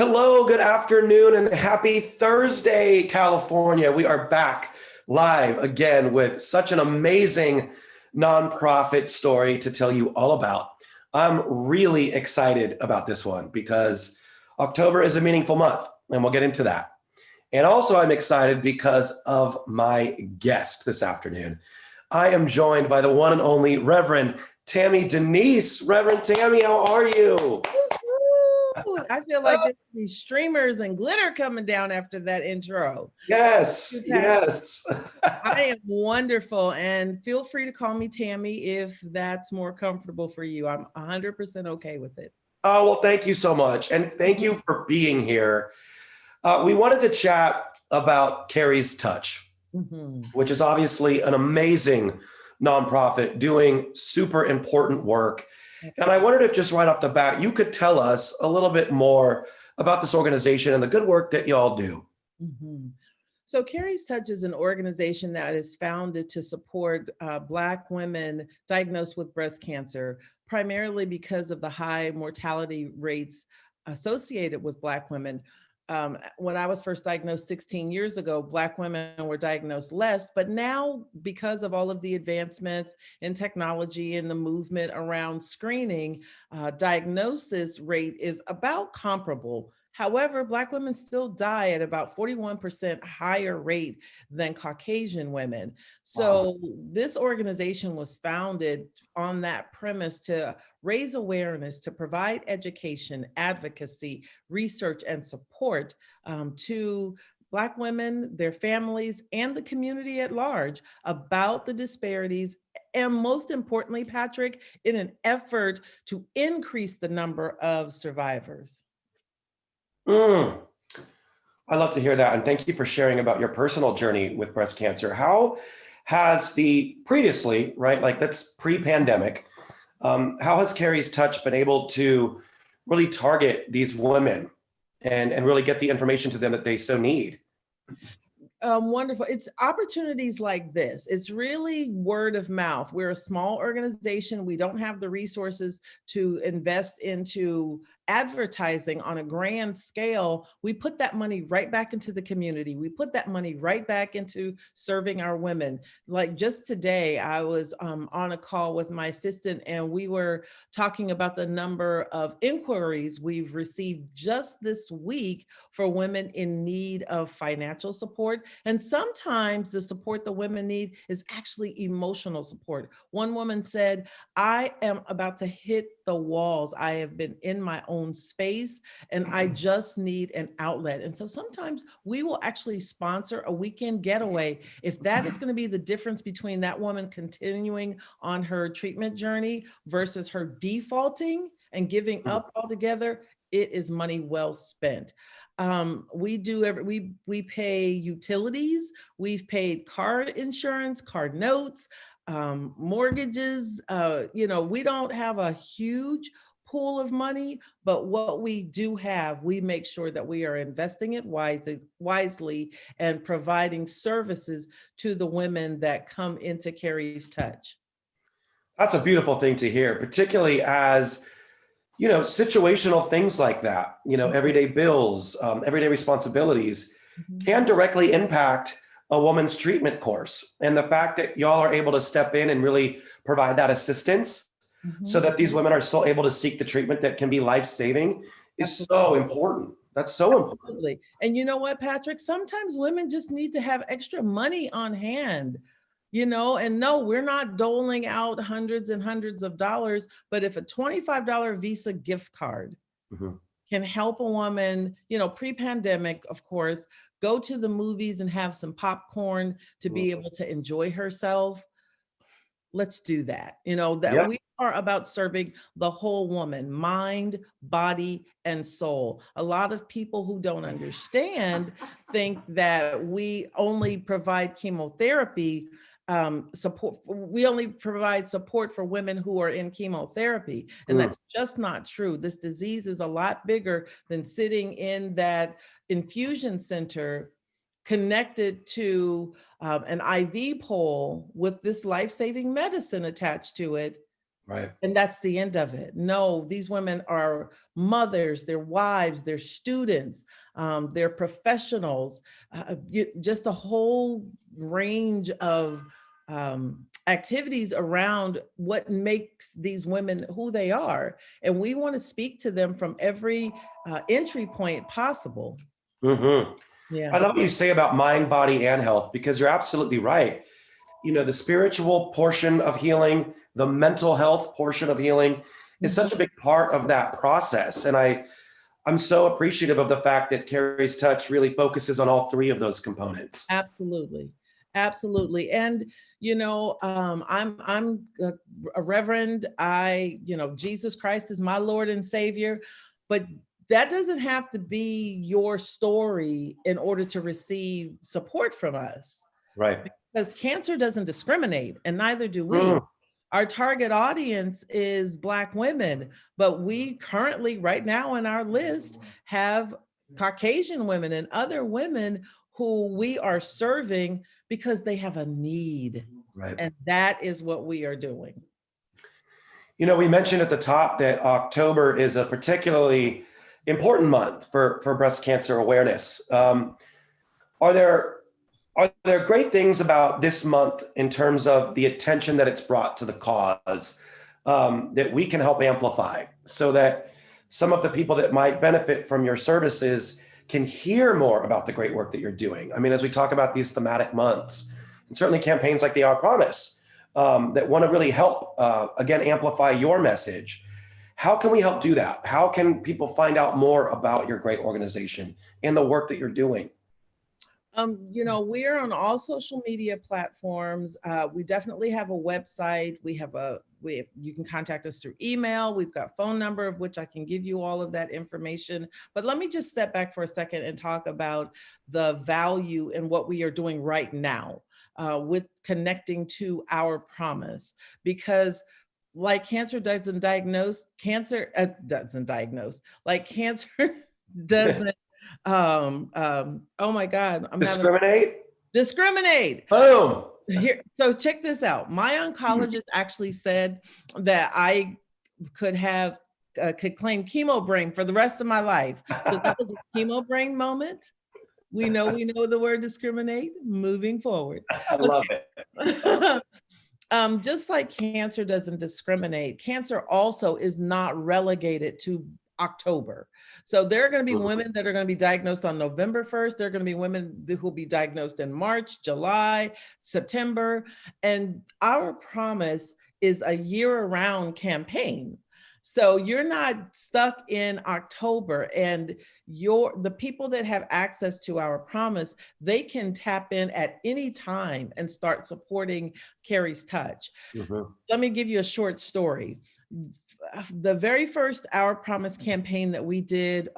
Hello, good afternoon, and happy Thursday, California. We are back live again with such an amazing nonprofit story to tell you all about. I'm really excited about this one because October is a meaningful month, and we'll get into that. And also, I'm excited because of my guest this afternoon. I am joined by the one and only Reverend Tammie Denyse. Reverend Tammie, how are you? Woo! I feel like there's these streamers and glitter coming down after that intro. Yes, yes. I am wonderful, and feel free to call me Tammie if that's more comfortable for you. I'm 100% okay with it. Oh, well, thank you so much. And thank you for being here. We wanted to chat about Carrie's Touch, which is obviously an amazing nonprofit doing super important work. And I wondered if just right off the bat, you could tell us a little bit more about this organization and the good work that y'all do. So Carrie's Touch is an organization that is founded to support Black women diagnosed with breast cancer, primarily because of the high mortality rates associated with Black women. When I was first diagnosed 16 years ago, Black women were diagnosed less, but now because of all of the advancements in technology and the movement around screening, diagnosis rate is about comparable. However, Black women still die at about 41% higher rate than Caucasian women. So this organization was founded on that premise to raise awareness, to provide education, advocacy, research, and support to Black women, their families, and the community at large about the disparities, and most importantly, Patrick, in an effort to increase the number of survivors. I love to hear that. And thank you for sharing about your personal journey with breast cancer. How has the previously, right, like that's pre-pandemic, how has Carrie's Touch been able to really target these women and really get the information to them that they so need? Wonderful. It's opportunities like this. It's really word of mouth. We're a small organization. We don't have the resources to invest into advertising on a grand scale. We put that money right back into the community. We put that money right back into serving our women. Like just today, I was on a call with my assistant, and we were talking about the number of inquiries we've received just this week for women in need of financial support. And sometimes the support the women need is actually emotional support. One woman said, I am about to hit the walls. I have been in my own space and I just need an outlet. And so sometimes we will actually sponsor a weekend getaway if that is going to be the difference between that woman continuing on her treatment journey versus her defaulting and giving up altogether. It is money well spent. We pay utilities, we've paid car insurance, car notes, mortgages. We don't have a huge pool of money, but what we do have, we make sure that we are investing it wisely and providing services to the women that come into Carrie's Touch. That's a beautiful thing to hear, particularly as situational things like that, everyday bills, everyday responsibilities can directly impact a woman's treatment course. And the fact that y'all are able to step in and really provide that assistance so that these women are still able to seek the treatment that can be life-saving is so important. That's so important. Absolutely. And you know what, Patrick? Sometimes women just need to have extra money on hand. And no, we're not doling out hundreds and hundreds of dollars, but if a $25 Visa gift card can help a woman, pre-pandemic, of course, go to the movies and have some popcorn to be able to enjoy herself, let's do that. We are about serving the whole woman, mind, body, and soul. A lot of people who don't understand think that we only provide chemotherapy support. We only provide support for women who are in chemotherapy, and that's just not true. This disease is a lot bigger than sitting in that infusion center connected to an IV pole with this life-saving medicine attached to it. Right. And that's the end of it. No, these women are mothers, they're wives, they're students, they're professionals, just a whole range of activities around what makes these women who they are. And we want to speak to them from every entry point possible. Mm-hmm. Yeah. I love what you say about mind, body, and health, because you're absolutely right. You know, the spiritual portion of healing, the mental health portion of healing is such a big part of that process. And I'm so appreciative of the fact that Carrie's Touch really focuses on all three of those components. Absolutely. Absolutely. And, I'm a reverend. Jesus Christ is my Lord and Savior, but that doesn't have to be your story in order to receive support from us, Right. because cancer doesn't discriminate, and neither do we. Mm. Our target audience is Black women, but we currently, right now in our list, have Caucasian women and other women who we are serving because they have a need. Right. And that is what we are doing. You know, we mentioned at the top that October is a particularly important month for breast cancer awareness. Are there are there great things about this month in terms of the attention that it's brought to the cause, that we can help amplify so that some of the people that might benefit from your services can hear more about the great work that you're doing? I mean, as we talk about these thematic months, and certainly campaigns like the Our Promise, that want to really help, again, amplify your message. How can we help do that? How can people find out more about your great organization and the work that you're doing? We're on all social media platforms. We definitely have a website. You can contact us through email. We've got phone number, of which I can give you all of that information. But let me just step back for a second and talk about the value in what we are doing right now, with connecting to Our Promise, because like cancer doesn't diagnose, like cancer doesn't oh my God, discriminate. Boom. Here, so check this out. My oncologist actually said that I could claim chemo brain for the rest of my life. So that was a chemo brain moment. We know the word discriminate. Moving forward. I love it. Just like cancer doesn't discriminate, cancer also is not relegated to October. So there are going to be women that are going to be diagnosed on November 1st. There are going to be women who will be diagnosed in March, July, September. And Our Promise is a year-round campaign. So you're not stuck in October, and the people that have access to Our Promise, they can tap in at any time and start supporting Carrie's Touch. Let me give you a short story. The very first Our Promise campaign that we did,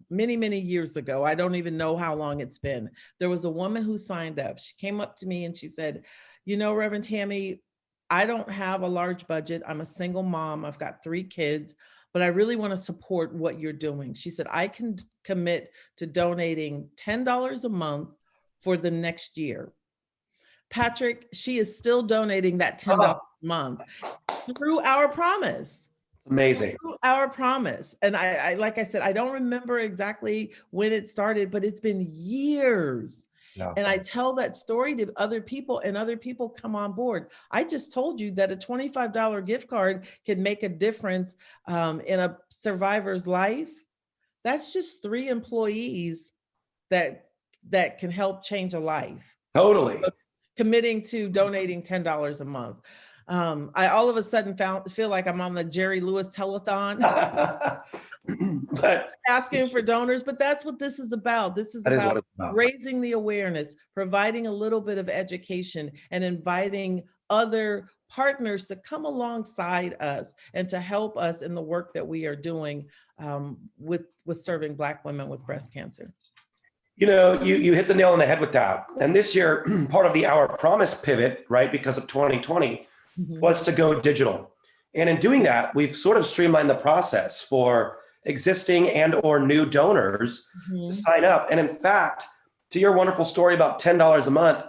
many, many years ago, I don't even know how long it's been. There was a woman who signed up. She came up to me and she said, Reverend Tammie, I don't have a large budget. I'm a single mom. I've got 3 kids, but I really want to support what you're doing. She said, I can commit to donating $10 a month for the next year. Patrick, she is still donating that $10 a month through Our Promise. Amazing. Through Our Promise. And I like I said, I don't remember exactly when it started, but it's been years. Yeah. And I tell that story to other people, and other people come on board. I just told you that a $25 gift card can make a difference in a survivor's life. That's just 3 employees that can help change a life. Totally. So, committing to donating $10 a month. I all of a sudden feel like I'm on the Jerry Lewis telethon. But asking for donors, but that's what this is about. This is about raising the awareness, providing a little bit of education, and inviting other partners to come alongside us and to help us in the work that we are doing with serving Black women with breast cancer. You hit the nail on the head with that. And this year, part of the Our Promise pivot, right, because of 2020, was to go digital. And in doing that, we've sort of streamlined the process for existing and or new donors to sign up. And in fact, to your wonderful story about $10 a month,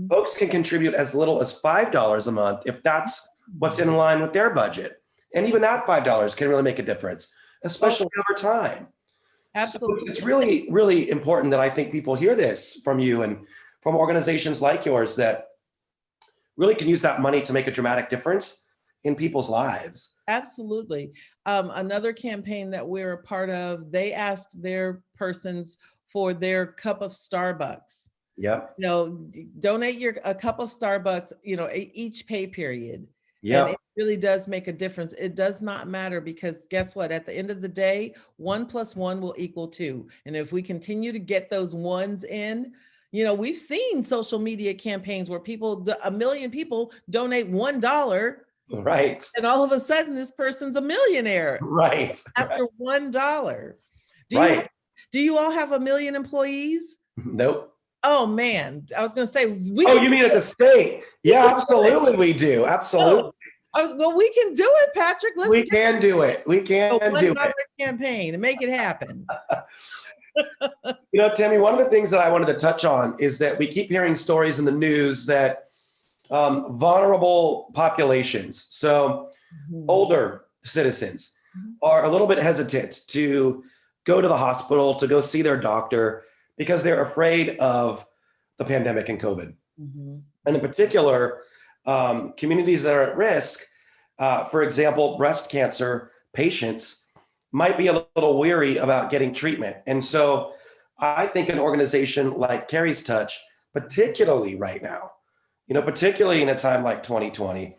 folks can contribute as little as $5 a month if that's what's in line with their budget. And even that $5 can really make a difference, especially over time. Absolutely. So it's really, really important that I think people hear this from you and from organizations like yours that really can use that money to make a dramatic difference in people's lives. Absolutely. Another campaign that we're a part of, they asked their persons for their cup of Starbucks. Yep. Donate a cup of Starbucks, each pay period. Yep. And it really does make a difference. It does not matter because guess what? At the end of the day, 1 + 1 will equal 2. And if we continue to get those ones in, we've seen social media campaigns where a million people donate $1. Right. And all of a sudden, this person's a millionaire. Right. After $1. Right. Do you all have 1 million employees? Nope. Oh man, I was going to say you mean at the state? Yeah, absolutely, we do. Absolutely. Well, we can do it, Patrick. We can do it. We can do it. Campaign and make it happen. Tammie, one of the things that I wanted to touch on is that we keep hearing stories in the news that vulnerable populations, so older citizens, are a little bit hesitant to go to the hospital, to go see their doctor, because they're afraid of the pandemic and COVID. And in particular, communities that are at risk, for example, breast cancer patients might be a little weary about getting treatment. And so I think an organization like Carrie's Touch, particularly right now, particularly in a time like 2020,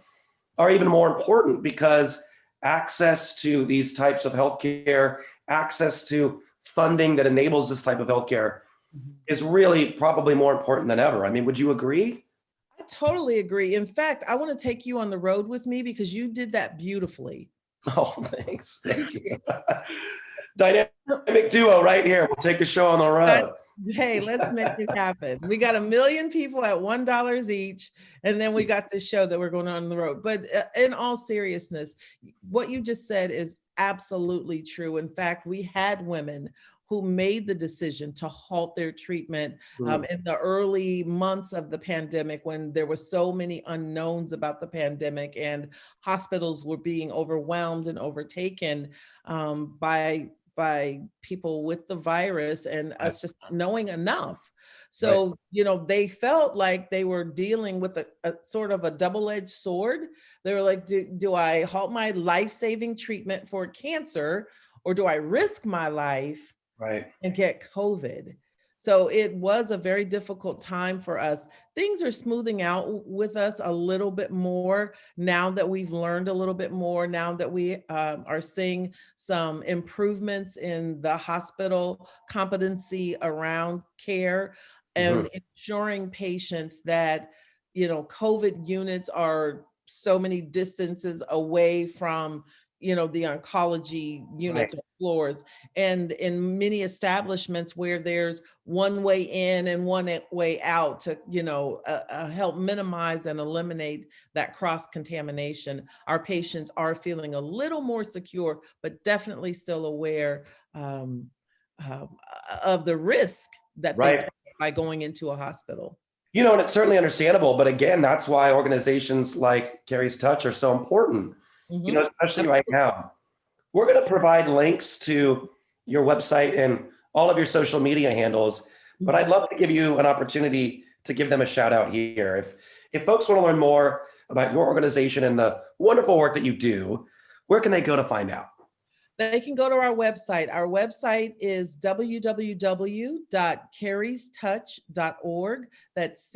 are even more important because access to these types of healthcare, access to funding that enables this type of healthcare is really probably more important than ever. I mean, would you agree? I totally agree. In fact, I want to take you on the road with me because you did that beautifully. Oh, thanks. Thank you. Dynamic duo right here. We'll take the show on the road. Hey, let's make it happen. We got 1 million people at $1 each, and then we got this show that we're going on the road. But in all seriousness, what you just said is absolutely true. In fact, we had women who made the decision to halt their treatment in the early months of the pandemic, when there were so many unknowns about the pandemic and hospitals were being overwhelmed and overtaken by people with the virus and us just not knowing enough. So, they felt like they were dealing with a sort of a double-edged sword. They were like, do I halt my life-saving treatment for cancer, or do I risk my life and get COVID? So it was a very difficult time for us. Things are smoothing out with us a little bit more now that we've learned a little bit more, now that we are seeing some improvements in the hospital competency around care and ensuring patients that, COVID units are so many distances away from the oncology units or floors. And in many establishments where there's one way in and one way out to, help minimize and eliminate that cross-contamination, our patients are feeling a little more secure, but definitely still aware of the risk that they take by going into a hospital. And it's certainly understandable, but again, that's why organizations like Carrie's Touch are so important. Especially right now. We're going to provide links to your website and all of your social media handles, but I'd love to give you an opportunity to give them a shout out here. If folks want to learn more about your organization and the wonderful work that you do, where can they go to find out? They can go to our website. Our website is www.carriestouch.org. That's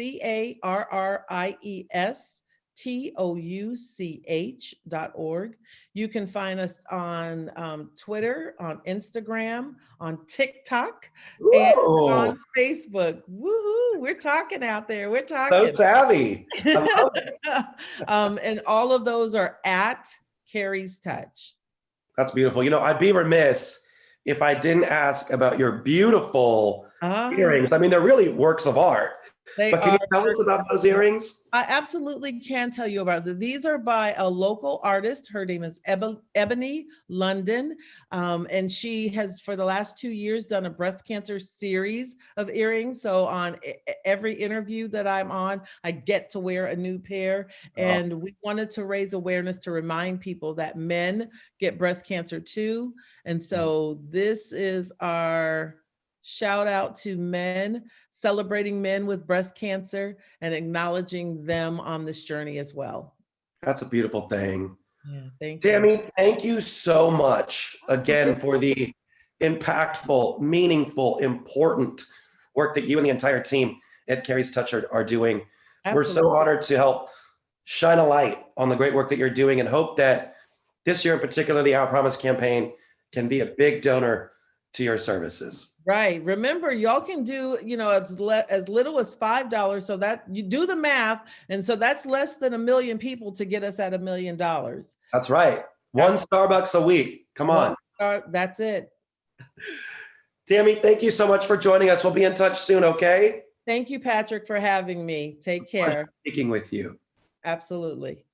CarriesTouch.org. You can find us on Twitter, on Instagram, on TikTok, and on Facebook. Woohoo! We're talking out there. We're talking. So savvy. And all of those are at Carrie's Touch. That's beautiful. I'd be remiss if I didn't ask about your beautiful earrings. I mean, they're really works of art. They But can are. you tell us about those earrings? I absolutely can tell you about them. These are by a local artist. Her name is Ebony London. And she has, for the last 2 years, done a breast cancer series of earrings. So on every interview that I'm on, I get to wear a new pair. Oh, And we wanted to raise awareness to remind people that men get breast cancer too. And so this is our shout out to men, celebrating men with breast cancer and acknowledging them on this journey as well. that's a beautiful thing. Yeah, thank you. Tammie, thank you so much again for the impactful, meaningful, important work that you and the entire team at Carrie's Touch are doing. We're so Absolutely. honored to help shine a light on the great work that you're doing and hope that this year in particular, the Our Promise campaign can be a big donor to your services. Right. Remember, y'all can do, as little as $5. So that you do the math. And so that's less than 1 million people to get us at $1 million. That's right. One Starbucks a week. Come on. That's it. Tammie, thank you so much for joining us. We'll be in touch soon, okay? Thank you, Patrick, for having me. Take care. Speaking with you. Absolutely.